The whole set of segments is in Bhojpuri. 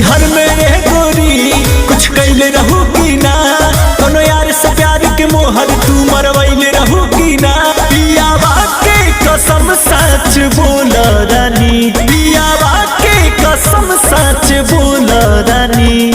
नैहर में रह गोरी कुछ कैले रहू की ना, कोनो यार से प्यार के मोहर तू मरवैले रहू की ना। पियावा के कसम सच बोल रानी, पियावा के कसम सच बोल रानी।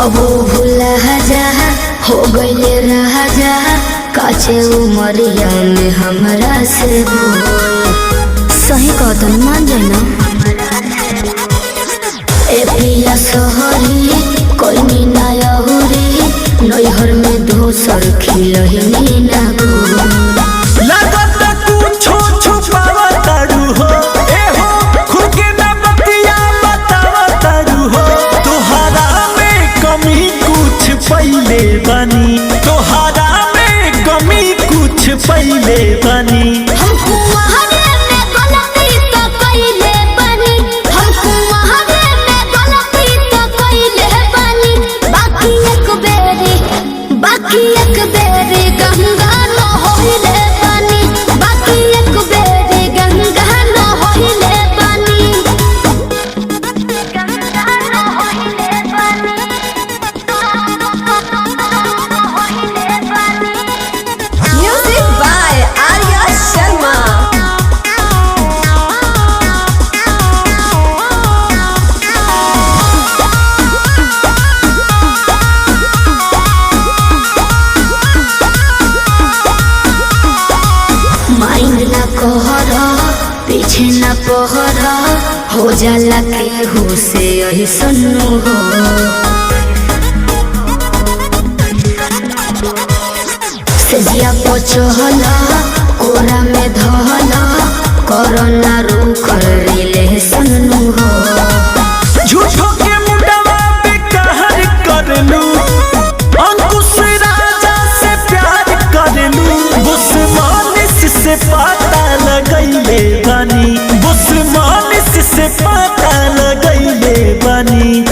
अब भूला जा हो गईले रहा जा, काचे उमरिया में हमरा से सही कहतन मान जाए ना। ए पिया सोहरी कोई ना यहुरी, नैहर में दोसर खिलही ना लागत कुछो छुपावा तारू हो, ए हो खुद के ना बतिया बतावा तारू हो। तोहरा में कमी कुछ पहिले बनी, तोहरा में कमी कुछ पहिले बनी। पीछे न पहरा हो जाला के हो से यही सुनू हो। सजिया पचहला कोरा में धहला, कोरोना रूख रिले सुनू हो। झूठो के मुंडवा पे कहर कर लू, अंकुश राजा से प्यार कर लू। बुस्मानिस से पता लगैले बानी, बुस्मानिस से पता लगैले बानी।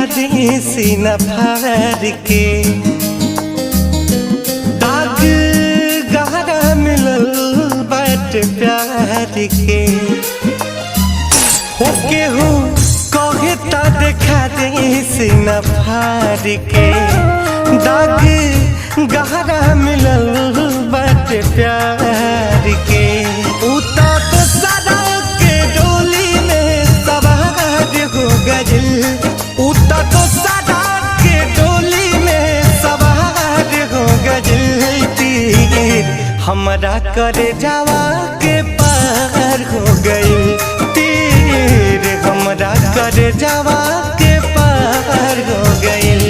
दी सीना फाड़ के दाग गहरा मिलल बाट प्यार के हो केहू कहे ता देखा दी सीना फाड़ के दाग गहरा मिलल बाट प्यार के उता तो सदा के डोली में सवार हो गइल उता तो सदा के डोली में सवार हो गइल तीर हमरा करे जावा के पार हो गइल तीर हमरा करे जावा के पार हो गइल।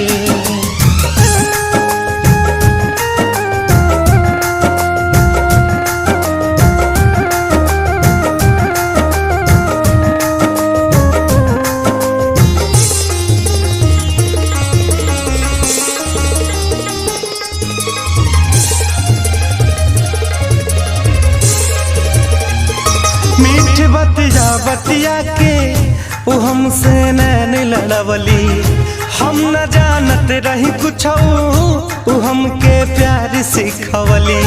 मीठ बतिया बतिया के वो हमसे नैन लड़वली हम न जानत रही कुछ वो हमके प्यार सिखवली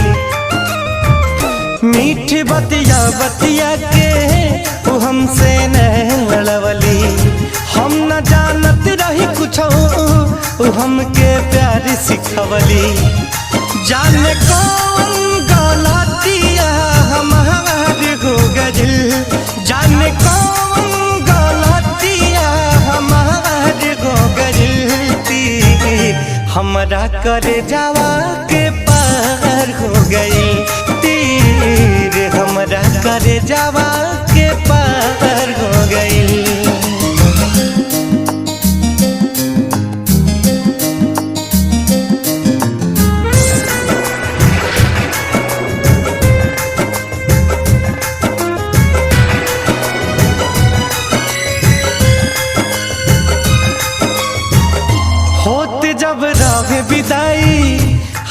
मीठ बतिया बतिया के वो हमसे नैन लड़वली हम न जानत रही कुछ वो हमके प्यार सिखवली जाने कौन गलतिया हमार हो गइल जाने कौन गलतिया हमार हो गइल तीर हमरा करे जावा के पार हो गइल तीर हमरा करे जावा के पार हो गइल। होते जब रहे विदाई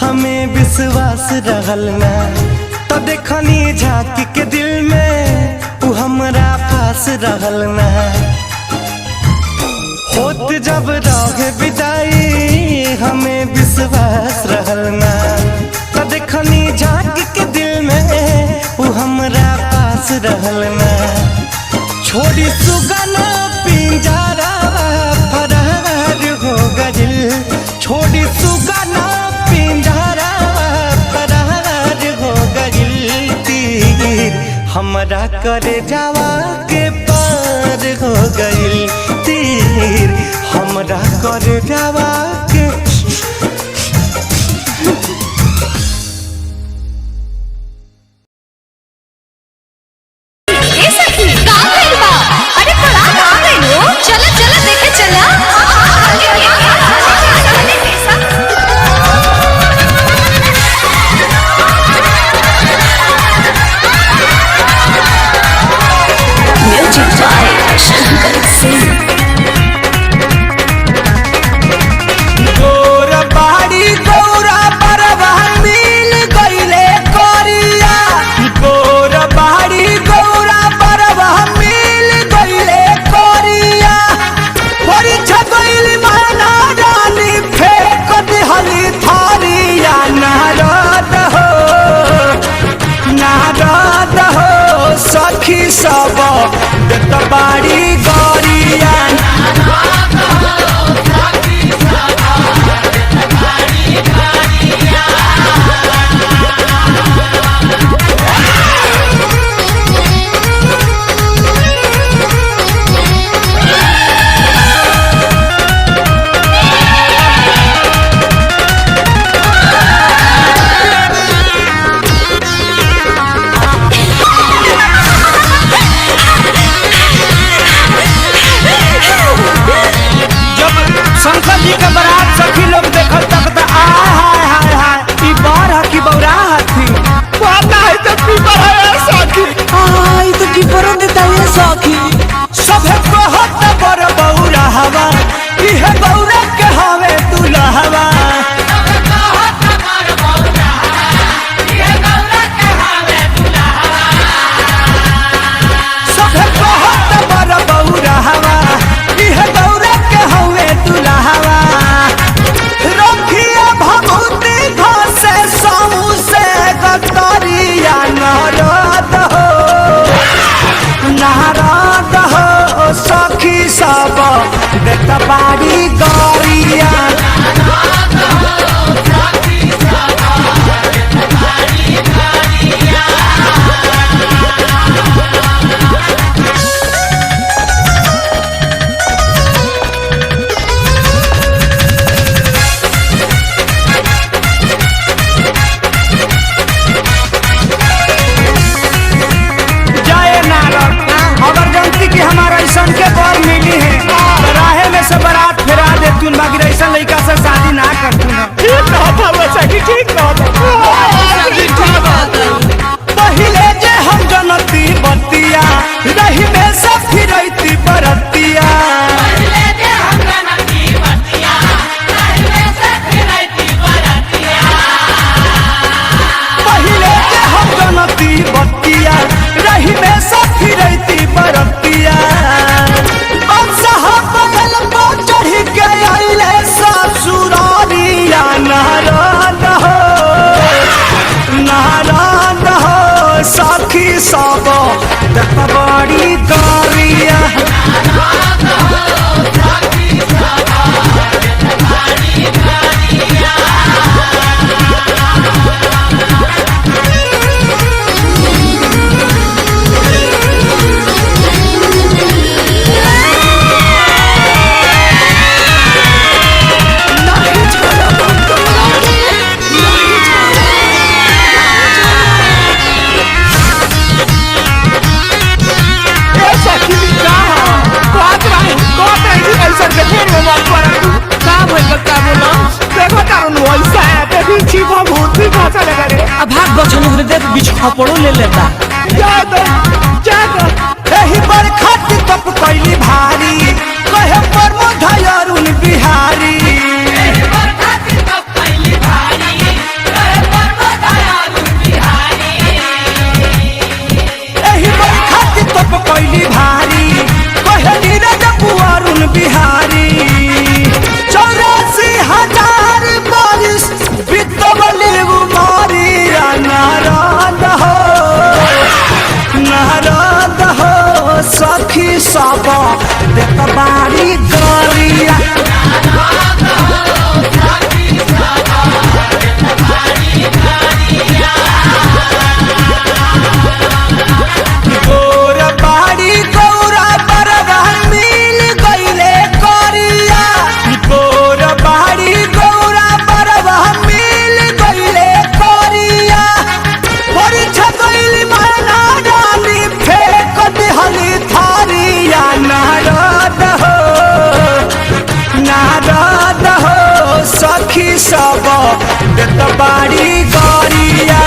हमें विश्वास रहल ना तो देखनी झांकी के दिल में वो हमरा पास रहल ना होते जब रहे विदाई हमें विश्वास रहल ना तो देखनी झांकी के दिल में वो हमरा पास रहल ना छोड़ी सुगना पिंजरा फरार हो गइल छोड़ी सुगना पिंजरा फरार हो गइल तीर हमरा करे जावा के पार हो गइल तीर हमरा करे जावा के सब बाड़ी गौरिया के बर मिली है राहे में से बारात फेरा दे तू बाकी ऐसा लड़का से शादी ना कर तू ना ठीक ना था सखी ठीक ना था पहिले जे हम जनती बतिया रही में से फिरती बरतिया पहिले जे हम जनती बतिया रही में से फिरती बरतिया अब साहब बगल पर चढ़ के आइले ससुरारिया नारायण हो सखी सब देख बड़ी गरिया भाग बचन देख बीच खपड़ो ले लेता एही पर खट कप कैली भारी कहे पर मोधयरुन बिहारी एही पर खट कप कैली भारी कहे नीरज पुअरुन बिहारी 84,000 बारिश बितवली उमारिया नारायण हो सखी सब देख बारी गरिया गोर बाड़ी गौरा बरवा मिल गईले करिया गोर बाड़ी गौरा बरवा मिल गईले करिया परीक्षा गईली माना डाली फेंक दिहली थारिया नारद हो सखी सब देत बाड़ी गरिया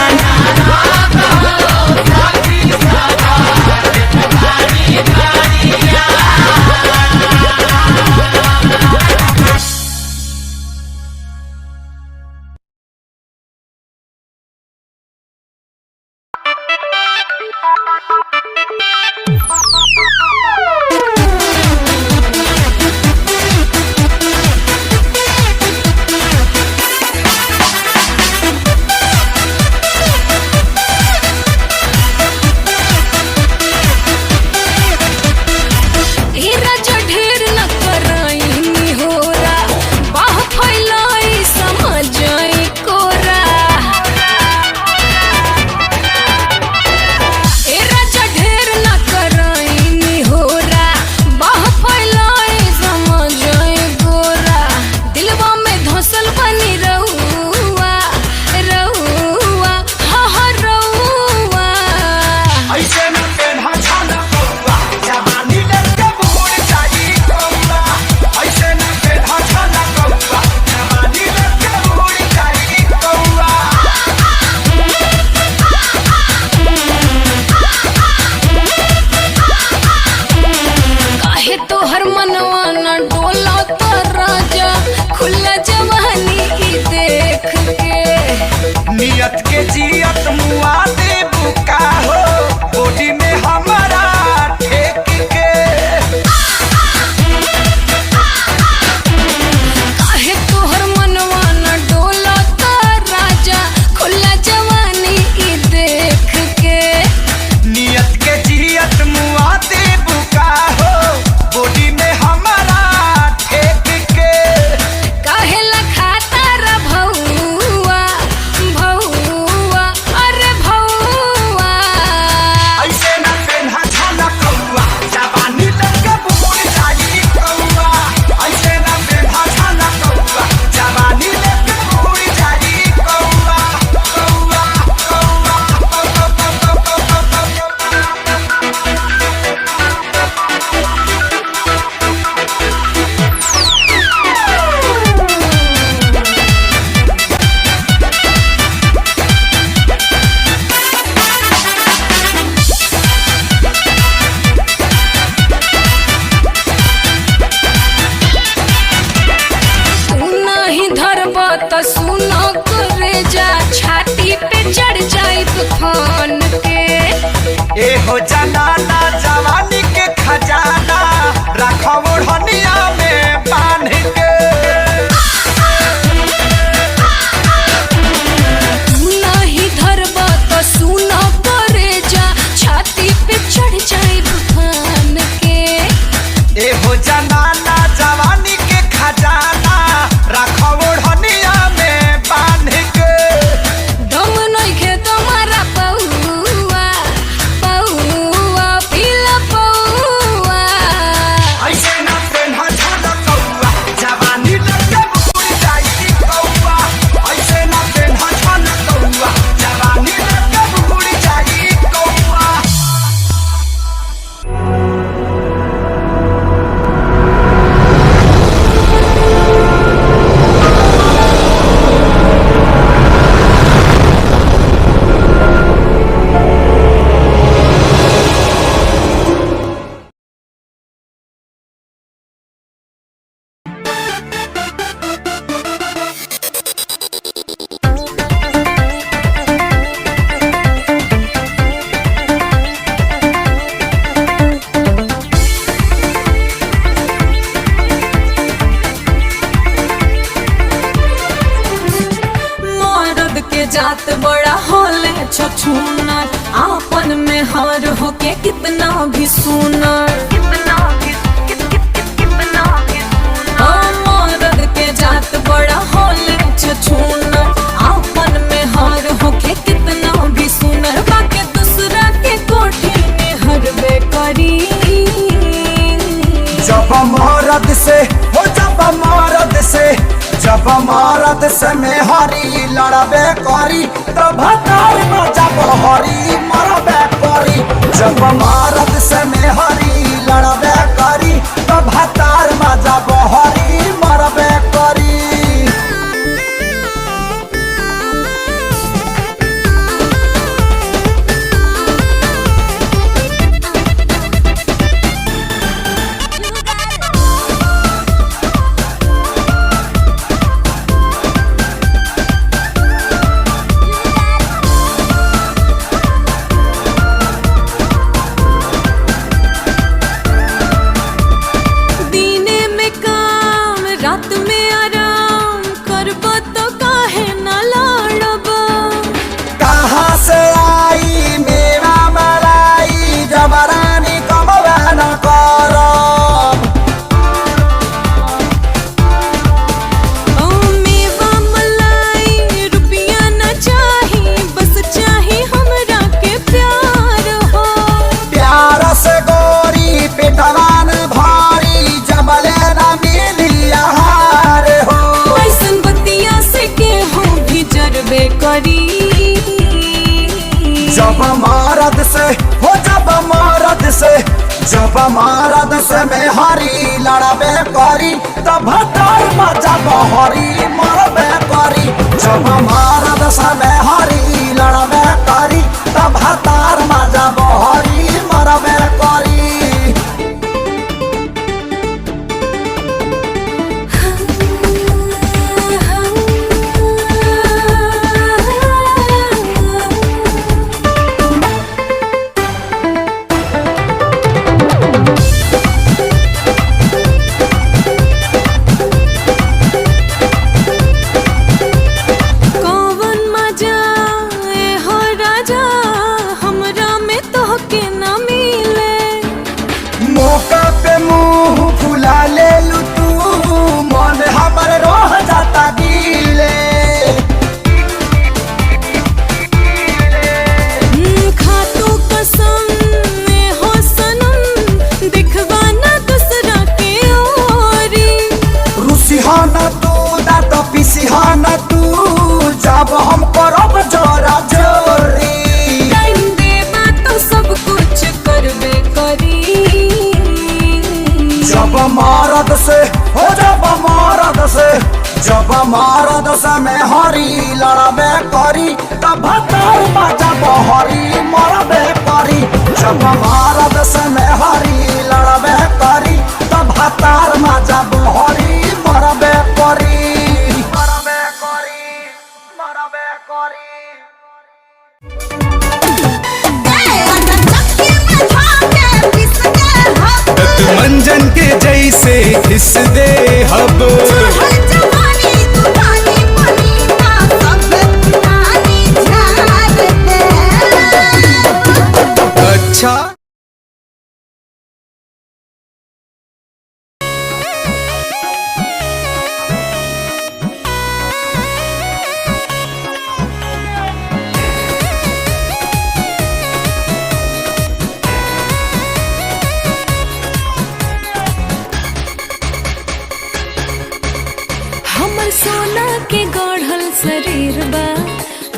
नियत के जियत मुआ दे बुका हो बॉडी में हमारा ठेक के काहे तोहर मनवा न डोला ता राजा खुला जवानी ई देख के नियत के जियत मुआ दे बुका हो बॉडी में रखा ओढ़निया में बांध के। नहीं धरबा तो सुना करे जा, छाती पे चढ़ जाए तूफान के। ए हो जनाना जवानी के खजाना रखा ओढ़निया में बांध के। दम नइखे तुम्हारा पौआ पौआ पीला पौआ। ऐसे ना पेन्हा झलकौआ जवानी लगे बुढ़ जाई कौआ। ऐसे ना पेन्हा झलकौआ जवानी लगे बुढ़ जाई कौआ। मर्द के जात बड़ा होले छछूनर, आपन में हार होके कितना भी सुनर। मर्द के जात बड़ा होले छछूनर, आपन में हार होके कितना भी सुनर। बाकी दूसरा के कोठी में हरबे करी। जब मरद से हो जब मरद से में हरी लड़बे करी तब हतार में जब हरी मरबे करी। जब मरद से में हरी लड़बे करी तब हतार में जब हरी मरबे करी। दीने में काम रात में आराम करब तो काहे न लड़ब। कहाँ से आई मेरा मलाई जबरानी कमबे न करब। ओ मेवा मलाई रुपया न चाही, बस चाही हमरा के प्यार हो। प्यार से गोरी पेटवान भारी जबले न मिली आहार हो। ऐसन बतिया से केहू भी जरबे करी। जब मरद से जब मरद से में हरी लड़बे करी तब हतार में जब हरी मरबे करी। जब मरद से में हरी लड़बे करी तब हतार में जब हरी मरबे करी। कौवन मजा ए हो राजा हमरा में तोहके न मिले। मौका पे मुंह फुला ले लू तू मन हमर रह जाता गीले। खातू कसम ए हो सनम दिखवा न दूसरा के ओरी। रुसिहाना तू दात पिसिहाना तू जब हम करब जोरा जोरी। टाइम देबा तो सब कुछ करबे करी। जब मरद से जब मरद से में हरी लड़बे करी तब हतार में जब हरी मरबे करी। जब मरद से में हरी लड़बे करी तब हतार में जब हरी मरबे करी। मंजन के जय अब अच्छा हमर सोना के गढ़ल शरीर बा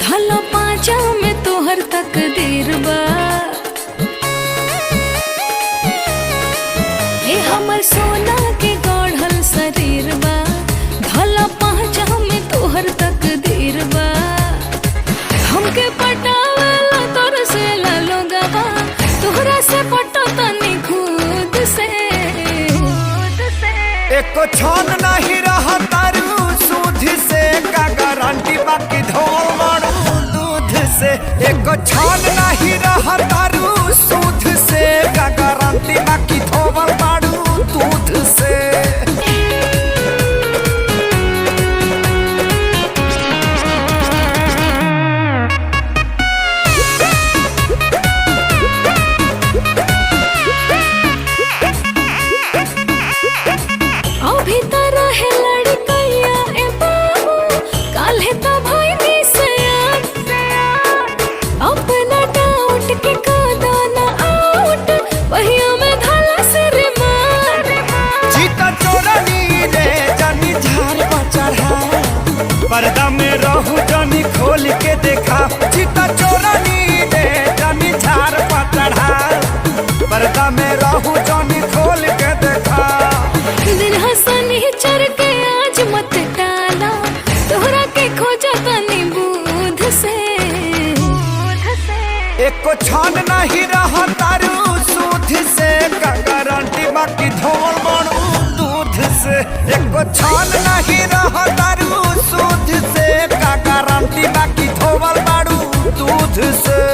धलो पाँचा में तोहर तकदीर बा हे हमर सोना के गढ़ल शरीर बा धलो पाँचा में तोहर तकदीर बा हमके पटावला तोर से लोगवा तोहरा से पटो तनी खुद से एको छान नहीं रहा तारू सूद से का गारंटी बाकी धोल मारू दूध से एको छान नहीं रहा तारू सूद से का गारंटी बाकी धोल मारू दूध से अभी तो रहे लड़कैया ए बाबू काल्हे तो भाई दिसया अपना डाउट के कादा ना आउट वहिया में धाला सिर मार चीता चोरनी रे जानी झार पर चढ़ा पर्दा में रहू जानी खोल के देखा चीता चोरनी रे जानी झार पर चढ़ा पर्दा में रहू जानी खोल के देखा दिन हंसनी चढ़ के आज मत टाला तोहरा के खोजा तनी बूध से एको छान नहीं रहा तारू सूद से का गारंटी बाकी धोल मारू दूध से एको छान नहीं रहा तारू सूद से का गारंटी बाकी धोल मारू दूध से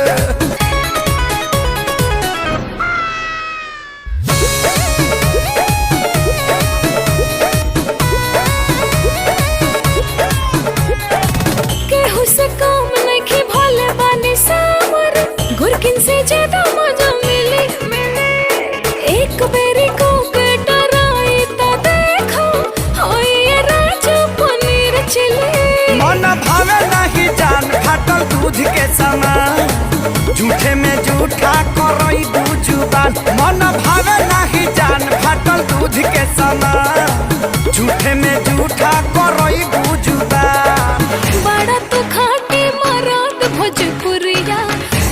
केहू से काम नहीं भोले बानी सावर गुरकिन से ज्यादा मजा मिली एक बेरी को कटराई ता देखो होई ये राजा पनीर चिली मन भावे नहीं जान फाटल दूध के समान झूठे में झूठा करई दू जुबान मन भावे नहीं जान फाटल दूध के समान झूठे में झूठा करई दू जुबान बड़ा तो खाटी मराद भोजपुरिया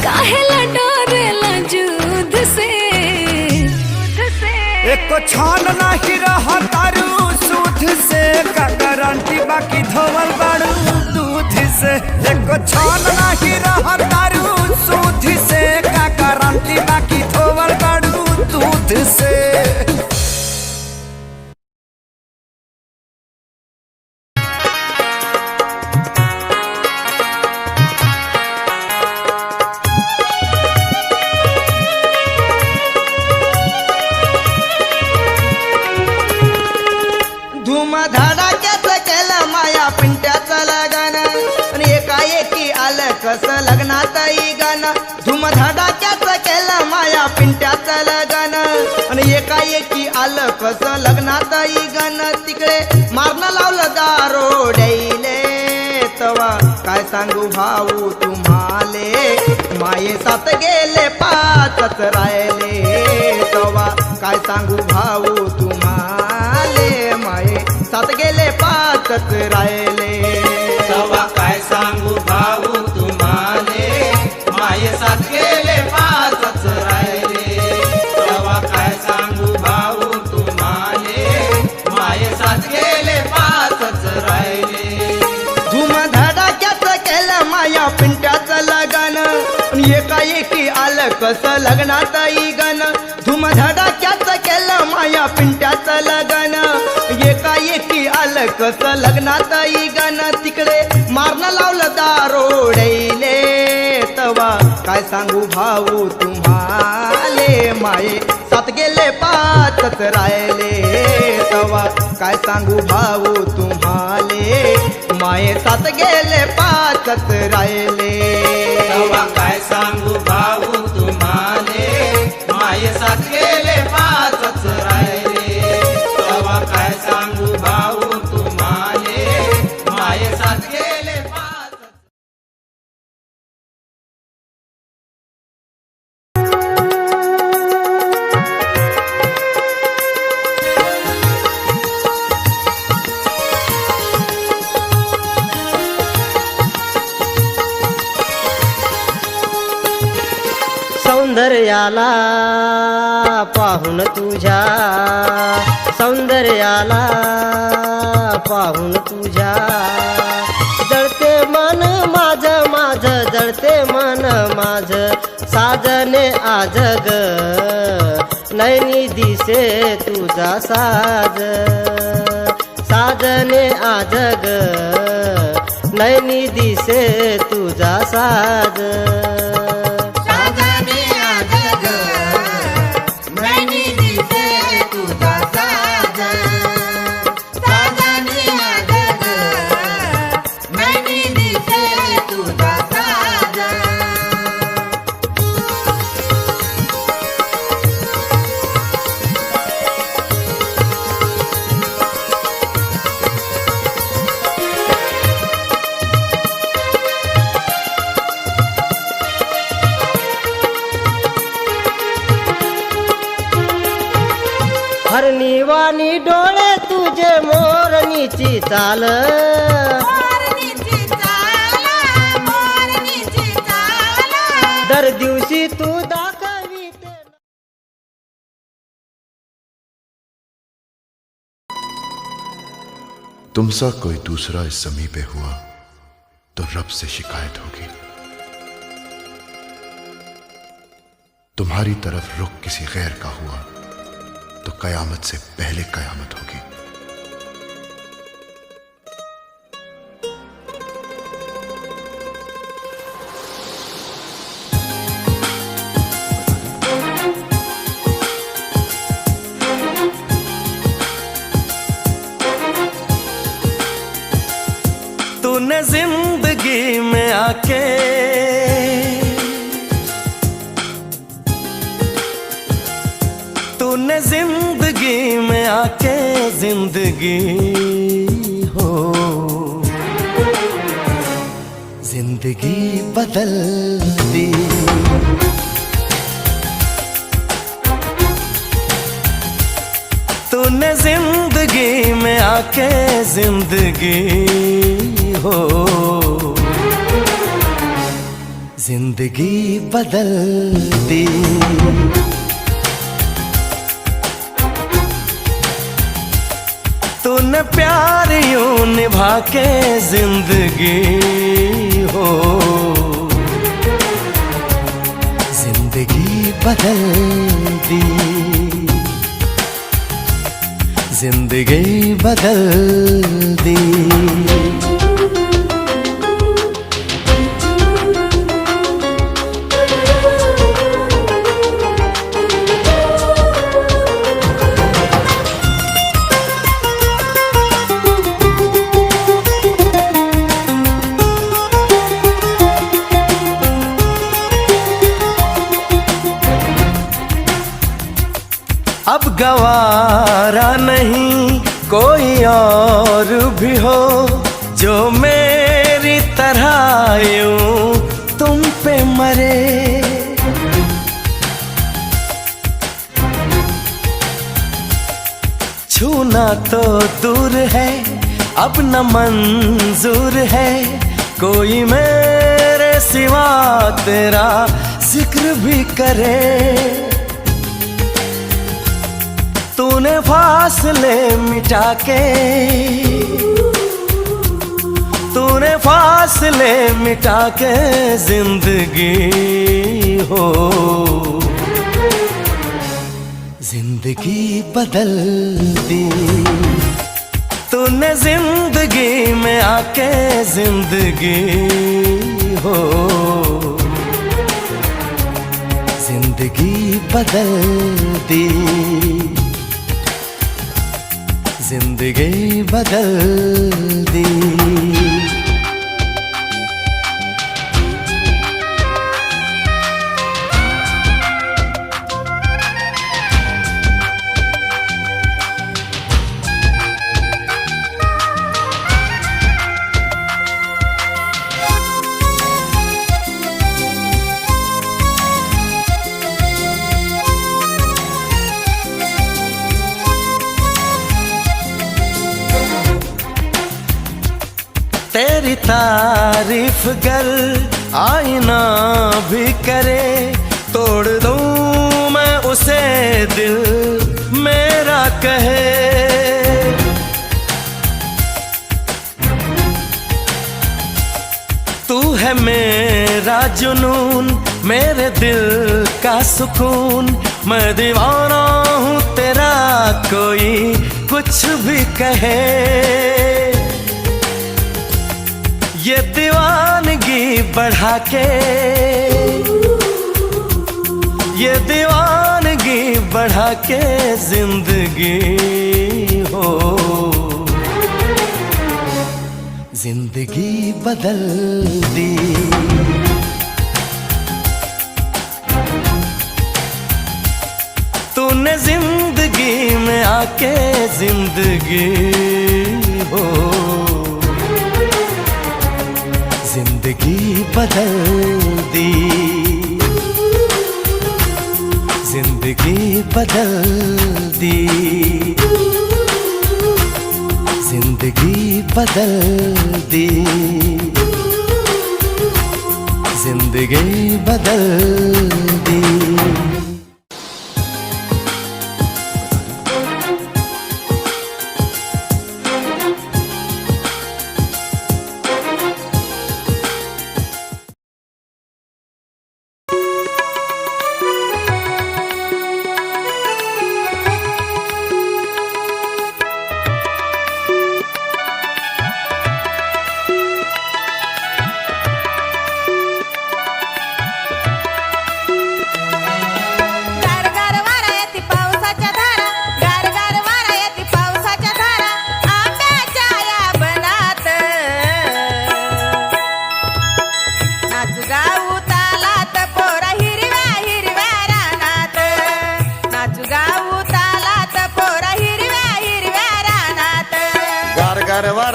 काहेला डरेला जुद से एको छान नहीं रहा तारू सूद से का गारंटी बाकी धोवल बाड़ू दूध से एको छान नहीं रहा तारू सूद से का गारंटी बाकी धोवल बाड़ू दूध से धूम धडाक्याचं केलं माया पिंट्याचं लगन आणि एकाएकी आलं कसं लग्नातही गाणं धूम धडाक्याचं केलं माया पिंट्याचं लगन आणि एकाएकी आलं कसं लग्नातही गाणं तिकडे मारणं लावलं दारोड्याईले तवा काय सांगू भाऊ तुम्हाले माये सात गेले पाचच राहिले तवा काय सांगू भाऊ तुम्हाले माये सात गेले पाचच राहिले तवा काय सांगू भाऊ तुम्हाले माये साथ गेले पाचच राहिले तवा काय सांगू भाऊ तुम्हाले माये साथ गेले पाचच राहिले धूम धडाक्याचं केलं माया पिंट्याचं लगन आणि एकाएकी आलं कसं लग्नातही गण धूम धडाक्याचं केलं माया पिंट्याचं लगन एकाएकी आलं कसं लग्नातही गण तिकडे मारणं लावलं दारोड्याईले तवा काय सांगू भाऊ तुम्हाले माये सात गेले पाचच राहिले तवा काय सांगू भाऊ तुम्हाले माये साथ गेले पाचच राहिले तवा काय सांगू भाऊ तुम्हाले माये साथ गेले पाचच राहिले तवा काय सांगू भाऊ तुम्हाले माये साथ गेले पाच सौंदर्याला पाहून तुझ्या सौंदर्याला पाहून तुझ्या जळते मन माझ माझ जळते मन माझ साजने आज ग नैनी दिसे तुझा साज साजने आज ग नैनी दिसे तुझा साज हरणीवाणी डोळे तुझे मोरणीची चाल दर दिवशी तू दाखविते तुमसा कोई दूसरा इस ज़मीं पे हुआ तो रब से शिकायत होगी। तुम्हारी तरफ रुख किसी गैर का हुआ तो कयामत से पहले कयामत होगी। तूने जिंदगी में आके तूने जिंदगी में आके जिंदगी हो जिंदगी बदल दी। तूने जिंदगी में आके जिंदगी हो जिंदगी बदल दी। तूने प्यार यूं निभा के जिंदगी हो जिंदगी बदल दी। जिंदगी बदल दी। अब गवारा नहीं कोई और भी हो जो मेरी तरह यूं तुम पे मरे। छूना तो दूर है अब न मंजूर है कोई मेरे सिवा तेरा जिक्र भी करे। तूने फासले मिटा के तूने फासले मिटा के जिंदगी हो जिंदगी बदल दी। तूने जिंदगी में आके जिंदगी हो जिंदगी बदल दी। जिंदगी बदल दी। तेरी तारीफ गर आईना भी करे, तोड़ दूं मैं उसे दिल मेरा कहे। तू है मेरा जुनून, मेरे दिल का सुकून, मैं दीवाना हूँ तेरा, कोई कुछ भी कहे। ये दीवानगी बढ़ा के, ये दीवानगी बढ़ा के जिंदगी हो, जिंदगी बदल दी। तूने जिंदगी में आके जिंदगी हो, जिंदगी बदल दी। जिंदगी बदल दी। जिंदगी बदल दी। जिंदगी बदल दी।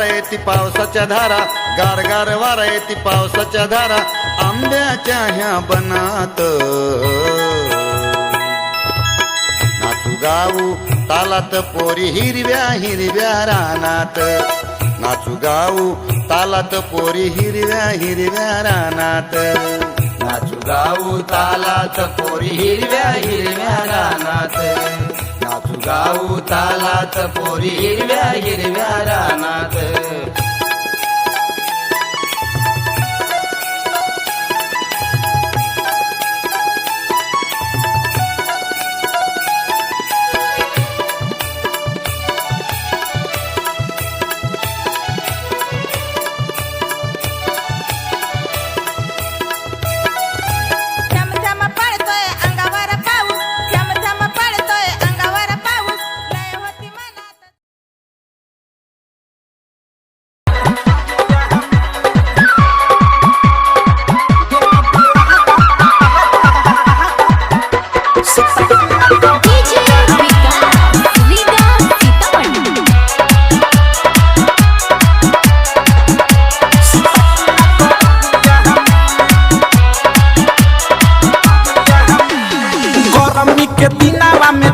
येती पावसाच्या धारा, गारगार वारा येती पावसाच्या धारा, आंब्याच्या ह्या बनात नाचू गाऊ तालात पोरी हिरव्या हिरव्या रानात, नाचू गाऊ तालात पोरी हिरव्या हिरव्या रानात, नाचू गाऊ तालात पोरी हिरव्या हिरव्या रानात, नाचू गाऊ तालात पोरी हिरव्या हिरव्या रानात।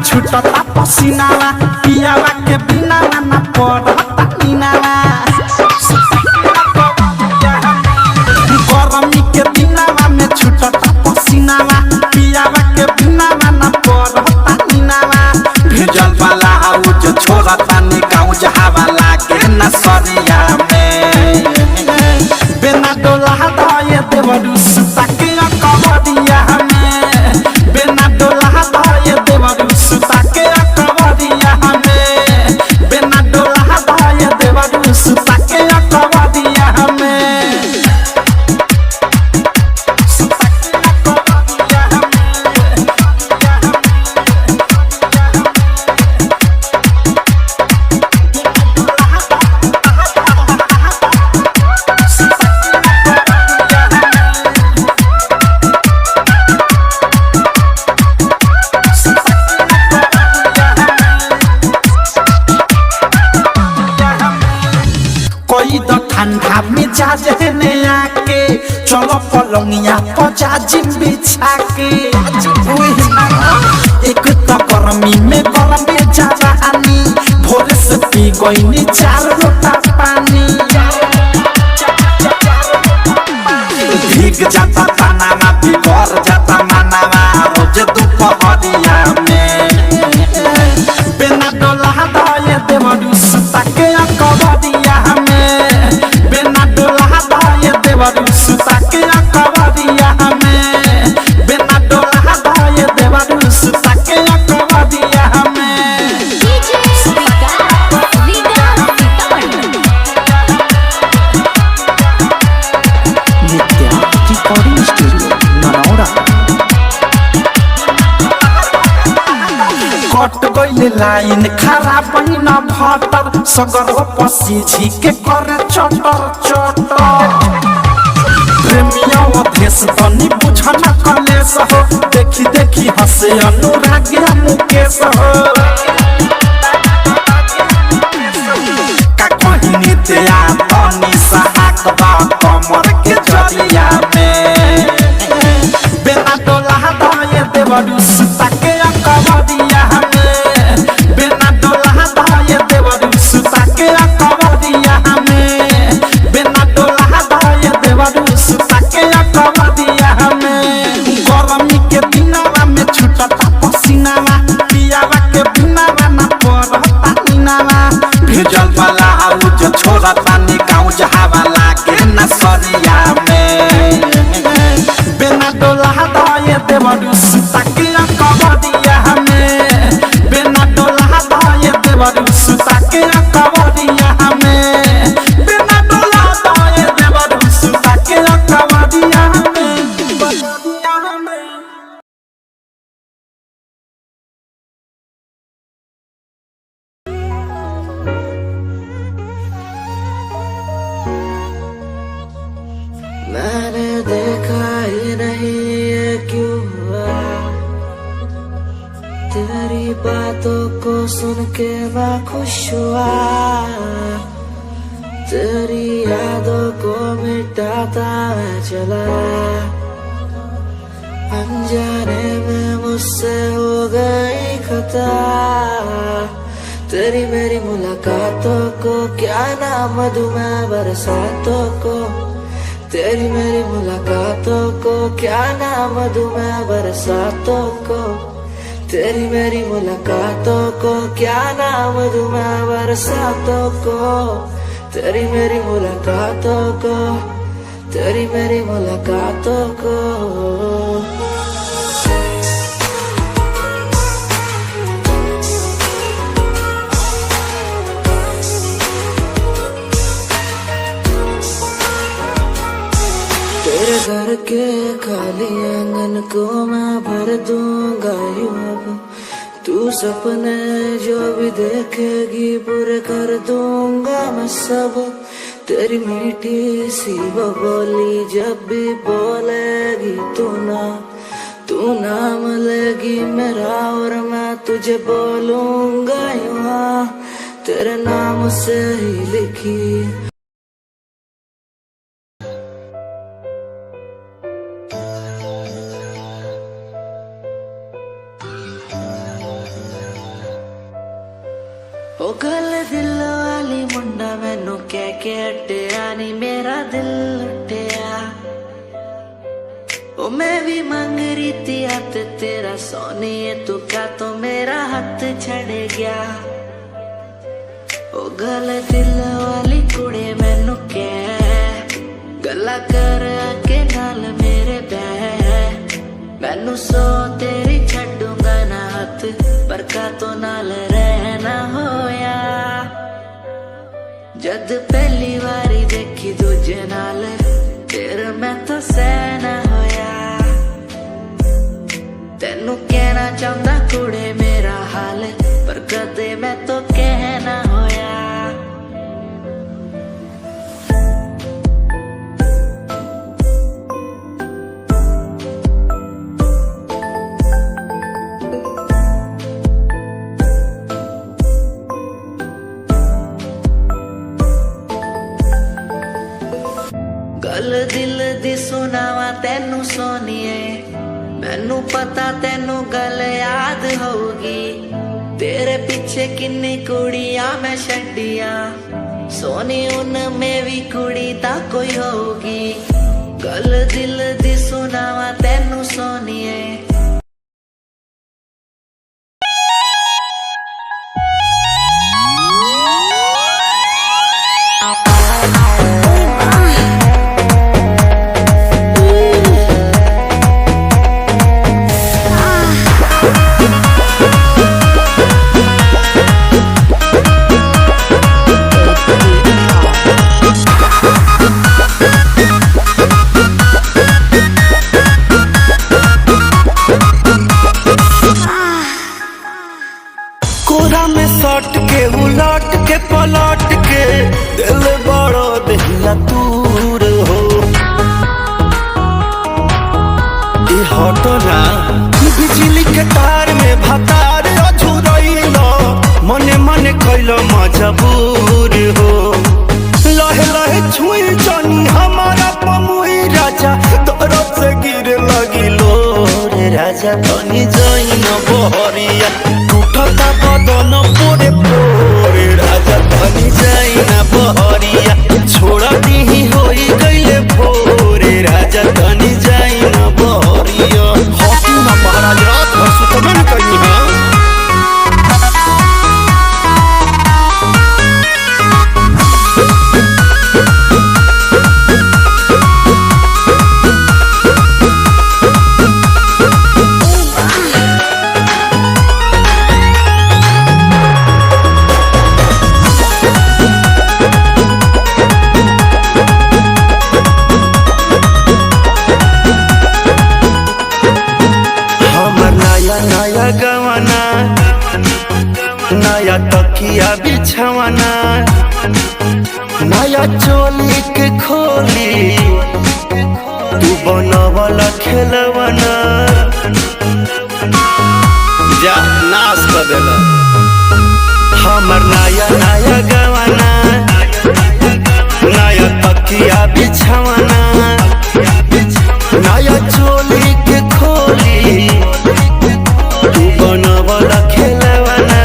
छुटता पसीनावा पियावा के बिना ना पड़ता नीनावा, गरमी के दिनावा में छुटता पसीनावा पियावा के बिना ना पड़ता नीनावा, भेजल वाला आउ जो छोड़ता निकाऊ जहावा लागे न सरिया में, बिना डोला दाए देवरु सुता के कवरिया में, बिना डोला दाए देवरु सुता के कवरिया ठंडा मिजाज है नया के चलो पलंगिया पचा जिम बिछा के एक तो गर्मी में जवानी भोर से पी गई 4 लोटा पानी भीग जाता तनावा बिगड़ जाता मनावा रोज दोपहरिया में बिना डोला दाए देवरू सुता के कबरिया में बिना डोला दाए देवरू सुता के कबरिया में बिना डोला दाए देवरू सुता के कबरिया में रिकॉर्डिंग स्टूडियो नरौरा कट गई लाइन खराब न भटर सगर पसी झिके करे चटर चटर प्रेमिया देश बनी बुझन कलेश हो देखी देखी हंसे अनुरागिया मुकेश हो का कहिनी तेया तनी सहाक बा कमर के जलिया में बिना डोला दाए देवरू सुता के कबरिया में बिना डोला दाए देवरू सुता के कबरिया में बिना डोला दाए देवरू सुता के कबरिया में गरमी के दिनवा में छुटता पसीनावा पियावा के बिनावा ना पड़ता नीनावा भेजल वाला आउज छोड़ा तानी गाँव जहावा लागे न सरिया में बिना डोला दाए देवरू सुता के कबरिया में बिना डोला दाए देवरू सुता के कबरिया में बिना डोला दाए देवरू सुता के कबरिया में मैंने देखा ही नहीं ये क्यों हुआ तेरी बातों को सुन के मैं खुश हुआ तेरी यादों को मिटाता मैं चला अनजाने में मुझसे हो गई खता तेरी मेरी मुलाकातों को क्या नाम दूं मैं बरसातों को तेरी मेरी मुलाकातों को क्या नाम दूं मैं बरसातों को तेरी मेरी मुलाकातों को क्या नाम दूं मैं बरसातों को तेरी मेरी मुलाकातों को तेरी मेरी मुलाकातों को तेरे घर के खाली आंगन को मैं भर दूंगा यूं अब तू सपने जो भी देखेगी पूरे कर दूंगा मैं सब तेरी मीठी सी वो बोली जब भी बोलेगी तू नाम लेगी मेरा और मैं तुझे बोलूंगा यूं तेरे नाम से ही लिखी ओ गल दिल वाली मुंडा मैनू कह के हटिया नी मेरा दिल लुटिया ओ मैं भी मंग रही थी हाथ तेरा सोनी तू क्या तो मेरा हाथ छड़ गया ओ गल दिल वाली कुड़े मैनू कह गला कर के नाल मेरे बह मैनू सो तेरी छड़ूंगा ना हाथ पर का तो नाल रहना होया जद पहली बारी देखी दूजे नाल फिर मैं तो सहना होया तेनू कहना चाहता कुड़े मेरा हाल पर कदे मैं तो कहना होया दिल दी सुनावा तेनू सोनिए मैनू पता तेनू गल याद होगी तेरे पीछे किन्नी कुड़ियां मैं छड्डियां सोनी उनमें भी कुड़ी ता कोई होगी गल दिल दी सुनावा तेनू सोनिए कोरा में सट के उलट के पलट के दिल बड़ो दिला दूर हो हटना बिजली के तार में भतार अझुरैलो मने मने कैलो मजबूर हो लहे लहे छुई जानी हमारा पमुई राजा तोरो से गिर लगिलो रे राजा बनी जाइन बहरिया टूटता बदन पोरे पोरे राजा बनी जाइन बहरिया छोड़ा दी होई गईले भोरे राजा बनी जाइन बहरिया हॉकी ना महाराज रात भर सुतमन कहीं है गवाना नया तकिया बिछवाना नया चोली के खोली तू बनवला खेलवाना जा नाश कर देला हमर नया नया गवाना नया तकिया बिछवाना नया चोली के खोली बनवला खेलवाना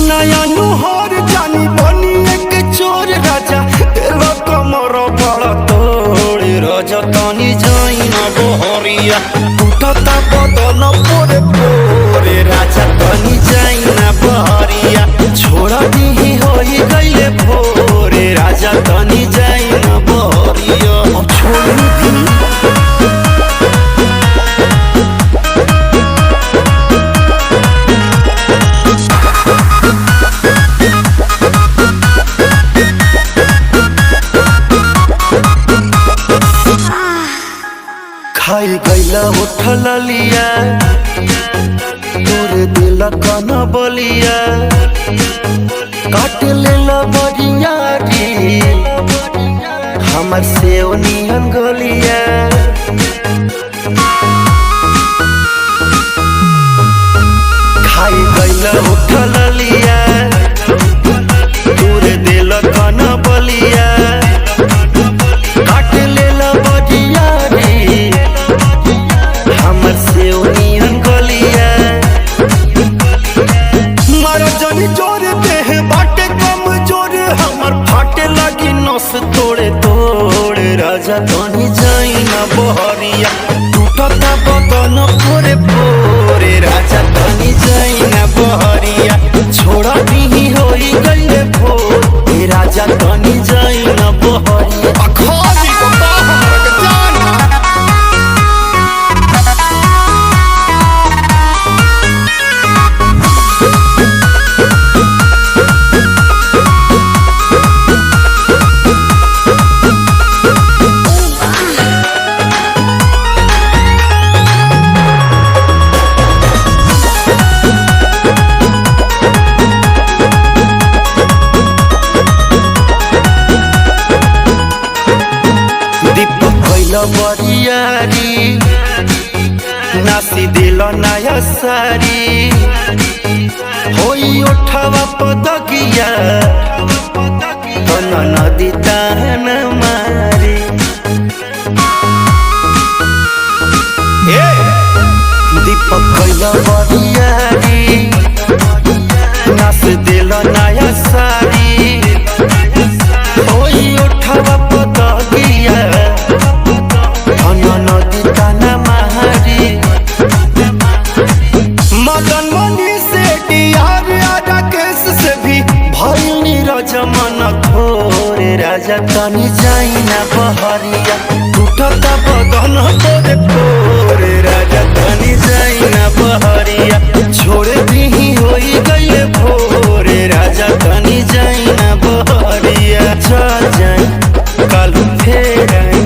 नया नुहर जानी बनी एक चोर राजा तेरा कमर बड़ा तोड़ राजा तानी जाइन बहरिया टूटता बदन पोरे पोरे राजा तानी जाइन बहरिया छोड़ा दी होई गईले भोरे राजा तानी जाइन बहरिया अब छोड़ दी खाई गईला उठल लिया तोरे दिल कन बलिया काट लेला बरिया री हमर से नियन गलिया खाई गईला उठल लिया तोरे दिल कन बलिया काट लेला बरिया री हमर से नियन गलिया मारो जनी जोर देह बाटे कम जोर हमर फाटे लगी नस तोड़े तोड़े राजा तनी जाइन बहरिया टूटता बदन पोरे पोरे राजा तनी जाइन बहरिया छोड़ा दी होई गईले भोर राजा तनी जाइन बहरिया अखाली बता हमरा के जान बरियारी नासी दिल नया सारी होई उठवा पदगिया नदी तान लो नया साड़ी ओही उठावा पतगिया नदी ताना महारी मदन मनी से डियार राकेश से भी भइल नीरज मन थोरे राजा तनी जाई ना बहरिया टूटता बदन तोरे तोरे राजा तनी जाई ना बहरिया छोड़े भी होई गई भोरे राजा तनी जाई ना बहरिया चल जाई कल फेर आई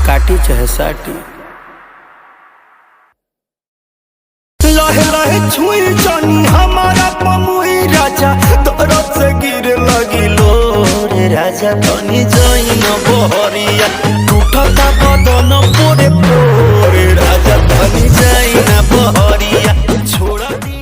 काटी चाहे साटी लहे लहे छुई जानी हमारा पमुई राजा दरद से गिर लगी लो रे राजा तनी जाई न बहरिया टूटता बदन पोरे पोरे राजा तनी जाई न बहरिया छोड़ा दी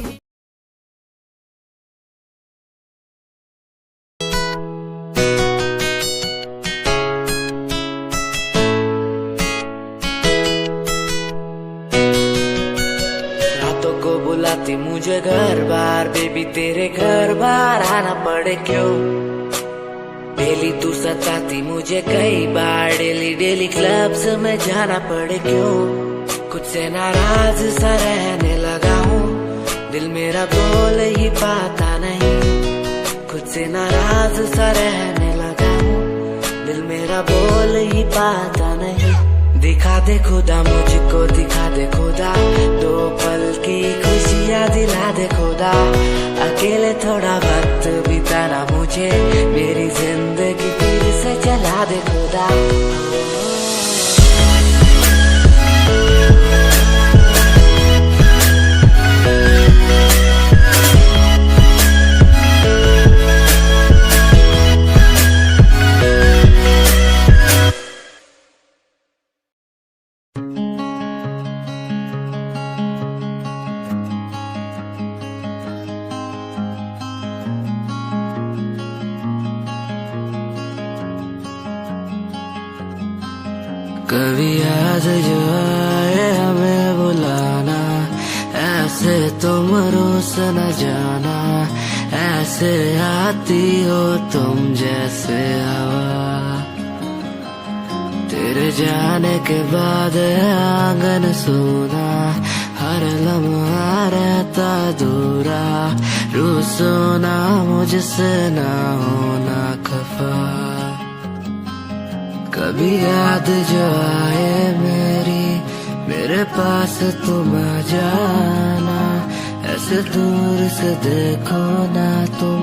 बुलाती मुझे घर बार बेबी तेरे घर बार आना पड़े क्यों डेली तू सताती मुझे कई बार डेली डेली क्लब्स में जाना पड़े क्यों कुछ से नाराज सा रहने लगा हूँ दिल मेरा बोल ही पाता नहीं खुद से नाराज सा रहने लगा हूँ दिल मेरा बोल ही पाता नहीं दिखा दे खुदा मुझको दिखा दे खुदा दो पल की खुशियाँ दिला दे खुदा अकेले थोड़ा वक्त बिताना मुझे मेरी जिंदगी फिर से चला दे खुदा कभी याद जो आए हमें बुलाना ऐसे तुम रोस न जाना ऐसे आती हो तुम जैसे हवा तेरे जाने के बाद आंगन सूना हर लम्हा रहता दूरा रूसोना मुझसे ना होना खफा कभी याद जो आए मेरे पास तुम आ जाना ऐसे दूर से देखो ना तुम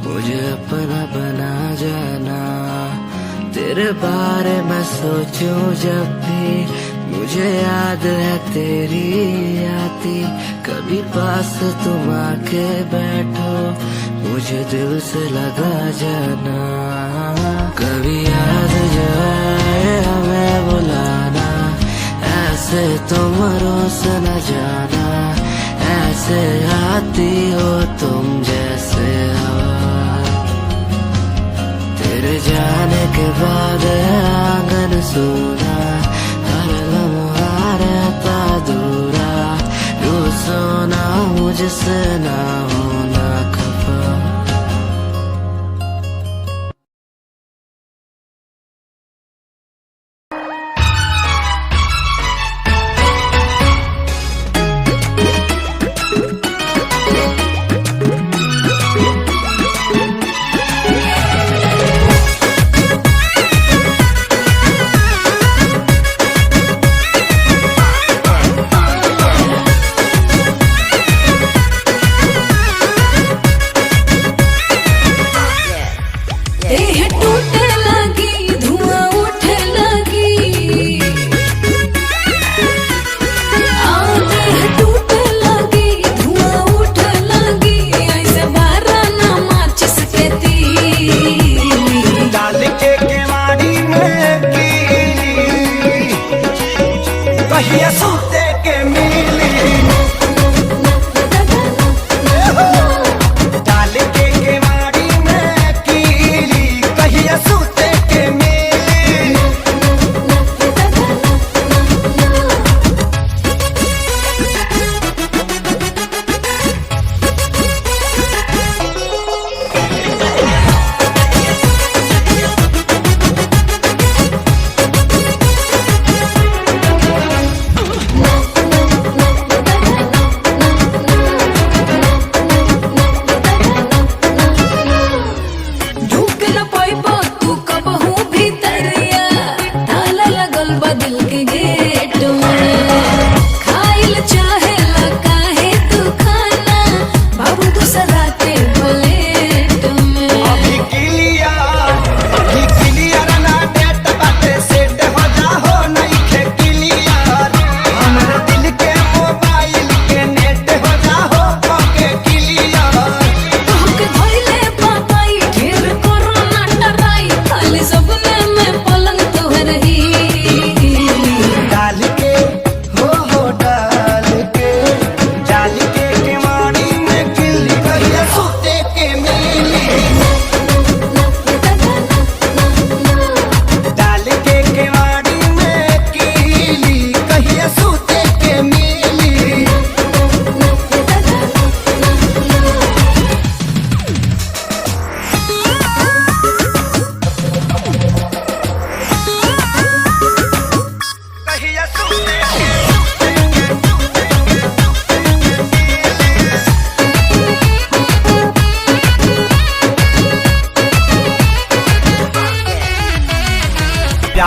मुझे अपना बना जाना तेरे बारे में सोचूं जब भी मुझे याद है तेरी आती कभी पास तुम आके बैठो मुझे दिल से लगा जाना कभी याद जो आए हमें बुलाना ऐसे तुम रोस न जाना ऐसे आती हो तुम जैसे हवा तेरे जाने के बाद आंगन सूना हर लम्हा रहता दूरा रूसोना मुझसे ना होना खफा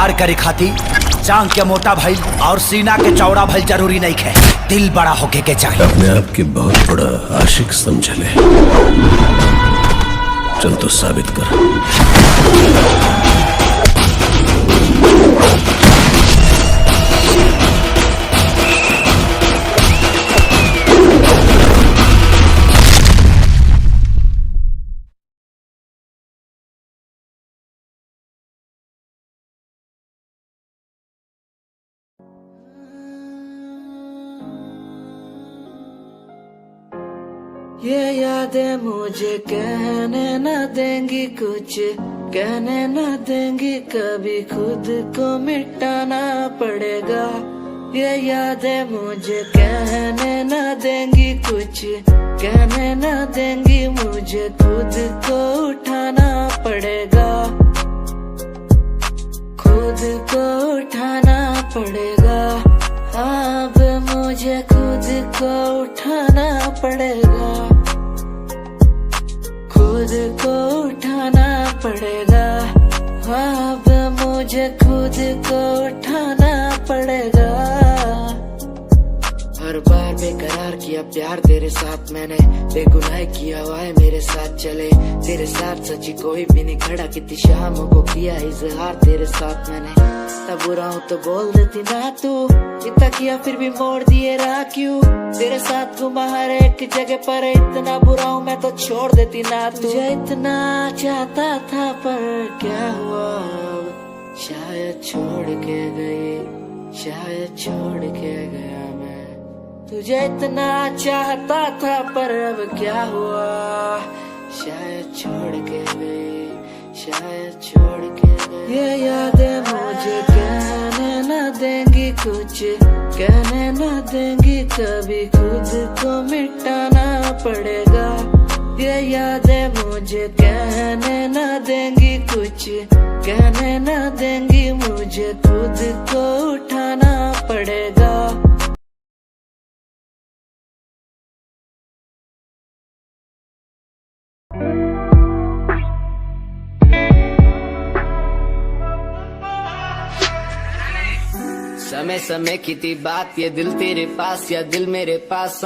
प्यार करे खाती जांग के मोटा भइल और सीना के चौड़ा भइल जरूरी नहीं है, दिल बड़ा होके के चाहिए। अपने आप के बहुत बड़ा आशिक समझ ले, चल तो साबित कर। ये यादें मुझे कहने न देंगी कुछ, कहने न देंगी कभी, खुद को मिटाना पड़ेगा। ये यादें मुझे कहने न देंगी कुछ, कहने न देंगी मुझे, खुद को उठाना पड़ेगा, खुद को उठाना पड़ेगा। अब मुझे खुद को उठाना पड़ेगा, खुद को उठाना पड़ेगा। अब मुझे खुद को उठाना पड़ेगा। हर बार बेकरार किया प्यार तेरे साथ मैंने, बेगुनाह किया हुआ है मेरे साथ चले, तेरे साथ सच्ची कोई भी नहीं खड़ा, कितनी शामों को किया इजहार तेरे साथ मैंने। तब बुरा हूँ तो बोल देती ना तू, इतना किया फिर भी मोड़ दिए राह क्यों, तेरे साथ घुमा हर एक जगह पर, इतना बुरा हूँ मैं तो छोड़ देती ना तू। तुझे इतना चाहता था पर क्या हुआ, शायद छोड़ के गई, शायद छोड़ के गया मैं। तुझे इतना चाहता था पर अब क्या हुआ, शायद छोड़ के गई, शायद छोड़ के गई। ये यादें मुझे कहने न देंगी कुछ, कहने न देंगी कभी, खुद को मिटाना पड़ेगा। ये यादें मुझे कहने न देंगी कुछ, कहने न देंगी मुझे, खुद को उठाना पड़ेगा। समय समय की थी बात, ये दिल तेरे पास या दिल मेरे पास,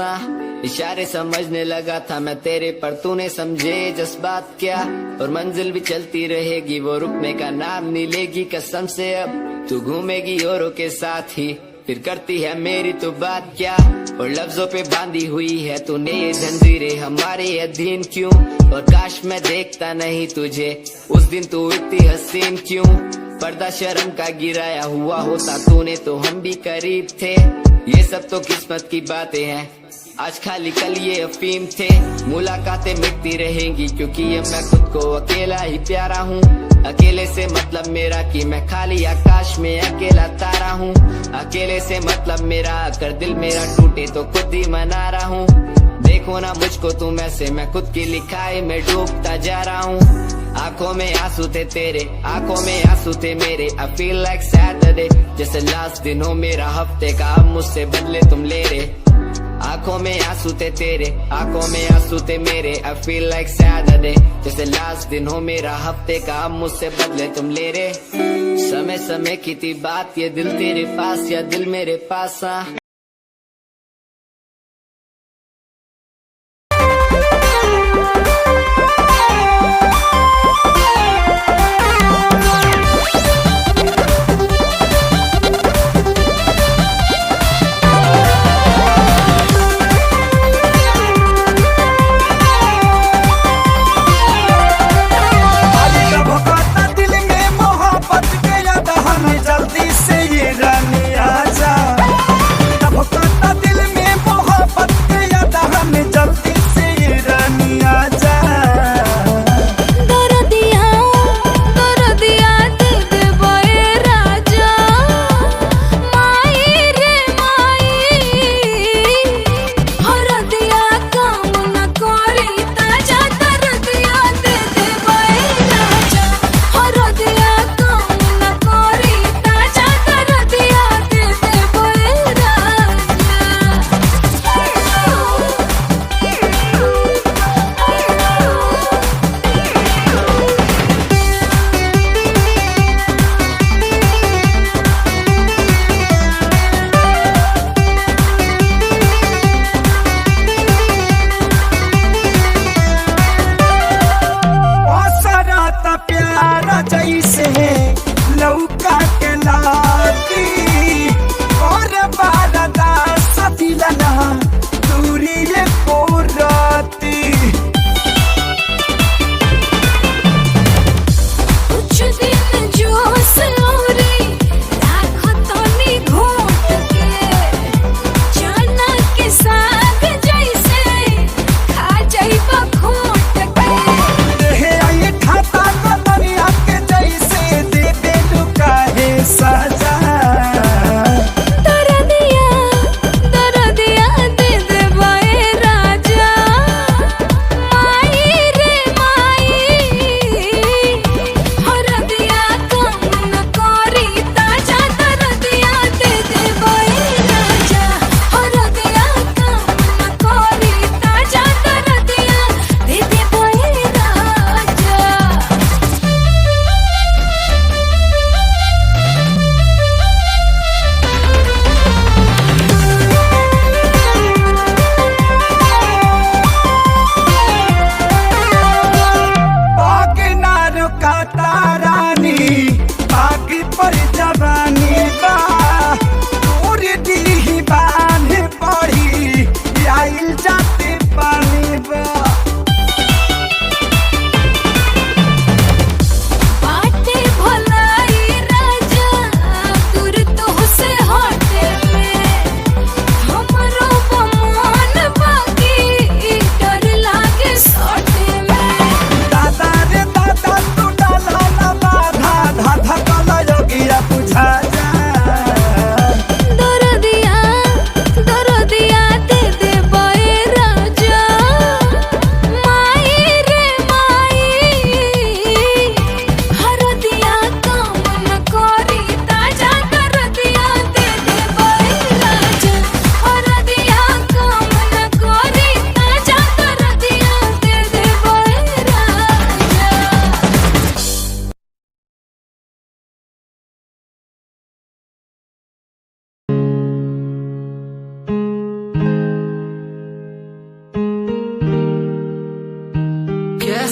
इशारे समझने लगा था मैं तेरे पर, तूने समझे जज्बात क्या, और मंजिल भी चलती रहेगी, वो रुकने का नाम नहीं लेगी कसम से। अब तू घूमेगी औरों के साथ ही, फिर करती है मेरी तो बात क्या, और लफ्जों पे बांधी हुई है तूने ये जंजीरें हमारे अधीन क्यों, और काश मैं देखता नहीं तुझे उस दिन, तू इतनी हसीन क्यों। पर्दा शर्म का गिराया हुआ होता तूने तो हम भी करीब थे, ये सब तो किस्मत की बातें हैं, आज खाली कल ये अफीम थे। मुलाकातें मिटती रहेंगी क्योंकि ये मैं खुद को अकेला ही प्यारा हूँ, अकेले से मतलब मेरा कि मैं खाली आकाश में अकेला तारा हूँ, अकेले से मतलब मेरा अगर दिल मेरा टूटे तो खुद ही मना रहा हूँ। देखो ना मुझको तुम ऐसे, मैं खुद की लिखाई में डूबता जा रहा हूँ। आंखों में आंसू थे तेरे, आंखों में आंसू थे मेरे, I feel like Saturday, जैसे लास्ट दिन हो मेरा हफ्ते का, अब मुझसे बदले तुम ले रहे। आंखों में आंसू थे तेरे, आंखों में आंसू थे मेरे, I feel like Saturday, जैसे लास्ट दिन हो मेरा हफ्ते का, अब मुझसे बदले तुम ले रहे। समय समय की थी बात, ये दिल तेरे पास या दिल मेरे पास, जल्दी से ये रानी आजा,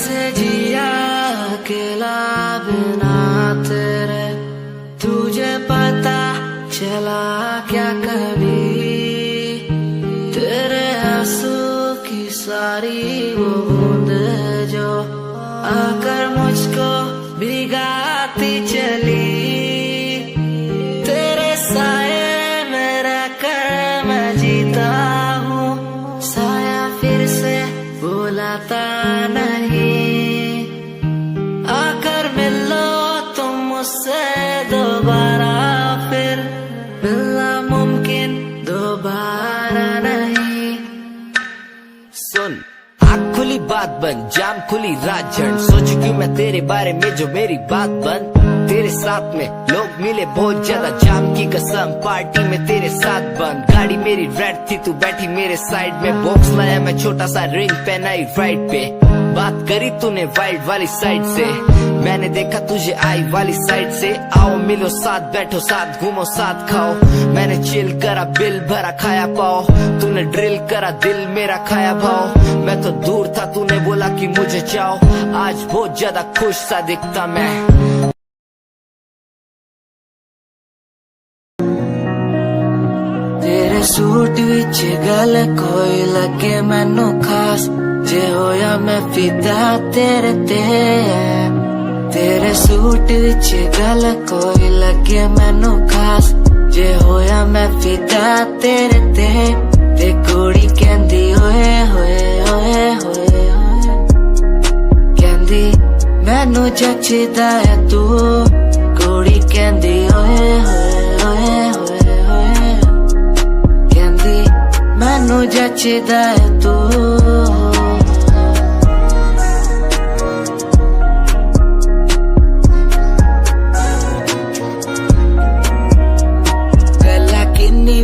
कैसे जिया अकेला बिना तेरे, तुझे पता चला क्या कभी तेरे आंसू की सारी वो बूंद जो आकर मुझको भिगाती चली, तेरे साए में रहकर मैं जीता हूँ, साया फिर से बुलाता नहीं, आकर मिलो तुम मुझसे दोबारा, फिर मिलना मुमकिन दोबारा नहीं। सुन आँख खुली बात बन, जाम खुली रात झड़, सोच क्यों मैं तेरे बारे में जो मेरी बात बन, तेरे साथ में लोग मिले बहुत ज्यादा, जाम की कसम पार्टी में तेरे साथ बंद, गाड़ी मेरी रेड थी तू बैठी मेरे साइड में, बॉक्स लाया मैं छोटा सा रिंग पहनाई राइट पे, बात करी तूने वाइल्ड वाली साइड से, मैंने देखा तुझे आई वाली साइड से, आओ मिलो साथ बैठो साथ घूमो साथ खाओ, मैंने चिल करा बिल भरा खाया पाओ, तूने ड्रिल करा दिल मेरा खाया भाव, मैं तो दूर था तूने बोला कि मुझे चाहो, आज बहुत ज्यादा खुश सा दिखता मैं। तेरे सूट विच गल कोई लगे मैनू खास, जे होया मैं फिदा तेरे ते, तेरे सूट विच गल कोई लगे मैनू खास, जे होया मैं फिदा तेरे ते कुड़ी कहंदी ओए होए ओए होए कहंदी मैनू जचदा है तू, कुड़ी कहंदी ओए होए ओए होए कहंदी मैनू जचदा है तू।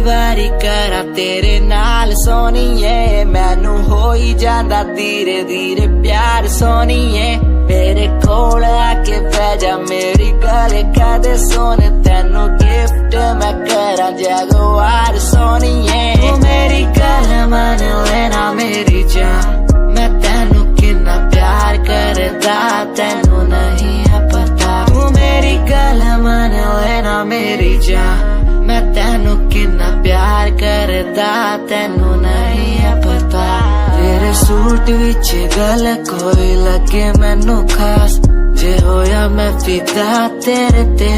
वारी करा तेरे नाल सोनीए, मैनू हो ही जांदा धीरे धीरे प्यार सोनीए, मेरे कोल आके बह जा मेरी गल कदे सोने, तेनू गिफ्ट मैं करा जगवार सोनीए, तू मेरी गल मन लेना मेरी जान, मैं तेनू कितना प्यार करदा तेनू नहीं है पता, तू मेरी गल मन लेना मेरी जान, मैं तेनू कितना प्यार करदा तेनू नहीं है पता, तेरे सूट विच गल कोई लगे मैनू खास, जे होया मैं फिदा तेरे ते।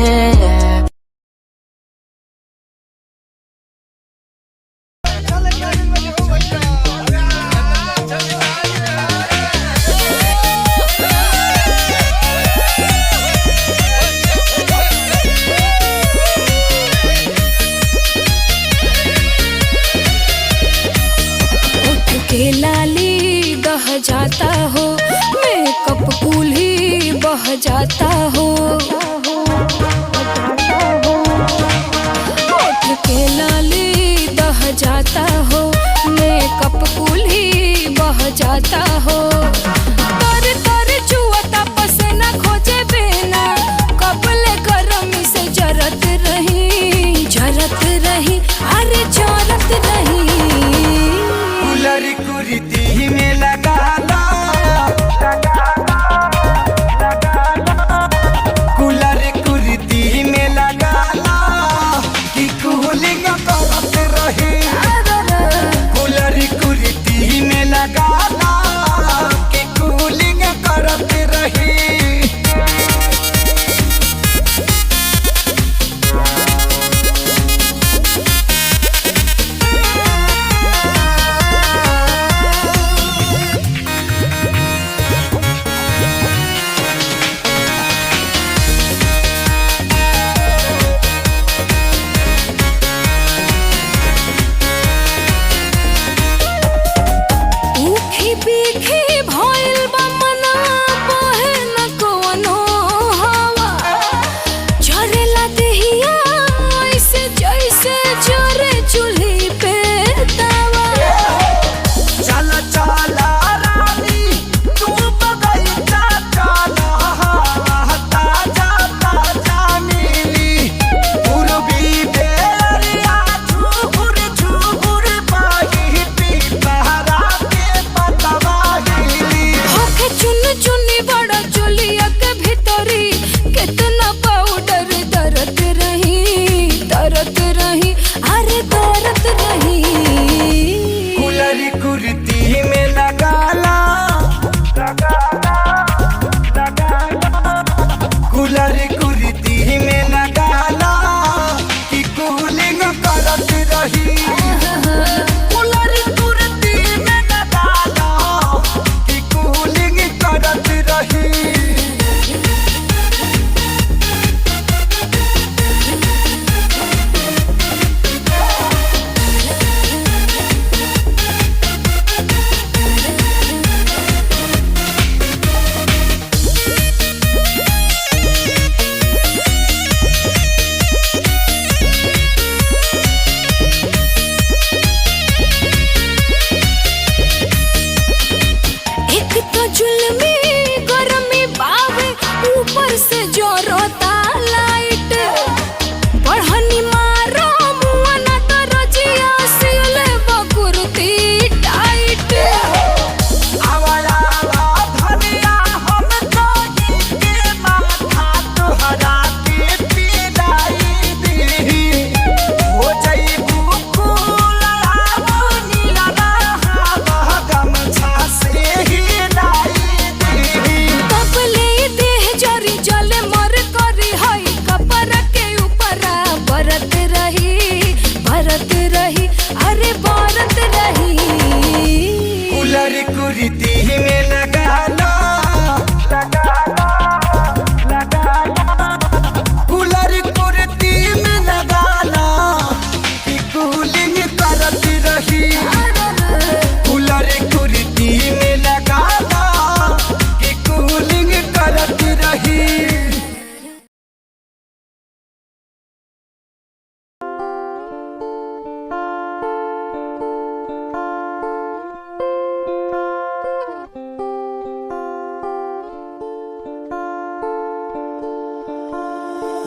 के लाली बह जाता हो, मेकअप कूल ही बह जाता हो, होठ के लाली बह जाता हो, मेकअप कूल ही बह जाता हो, तर तर जुआता पसीना खोजे बिना, कपले गरमी से जरत रही अरे जरत रही, कुलरी कुरीति में लगा ला, कुलरी कुरीति में लगा ला, कि कूलिंग करत रही, कुलरी कुरीति में लगा ला, कि कूलिंग करत रही।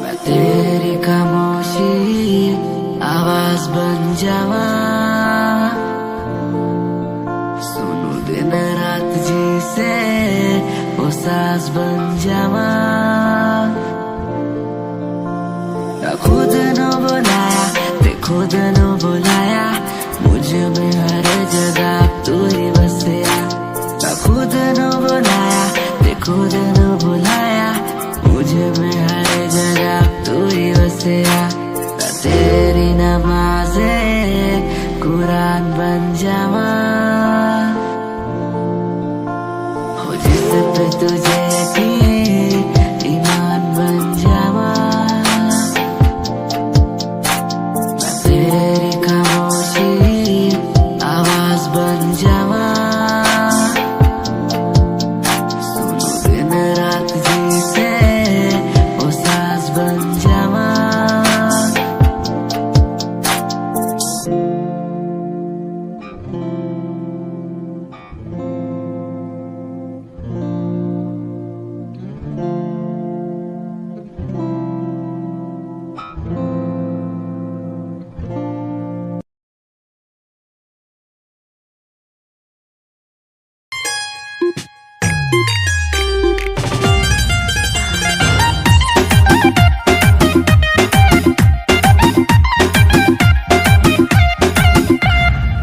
मैं तेरी खामोशी आवाज बन जावा, सुनू दिन रात जी से वो सास बन जावा। खुद न बुलाया ते खुद न बुलाया, मुझे में हर जगह तू ही बसिया। खुद न बुलाया ते खुद न बुलाया, मुझे में हर जगह तू ही बसिया। तेरी नमाज़े कुरान बन जावा, हो जिस पे तुझे ईमान बन जावा। तेरी खामोशी आवाज बन जावा, सुनो दिन रात जी से वो सास बन जावा।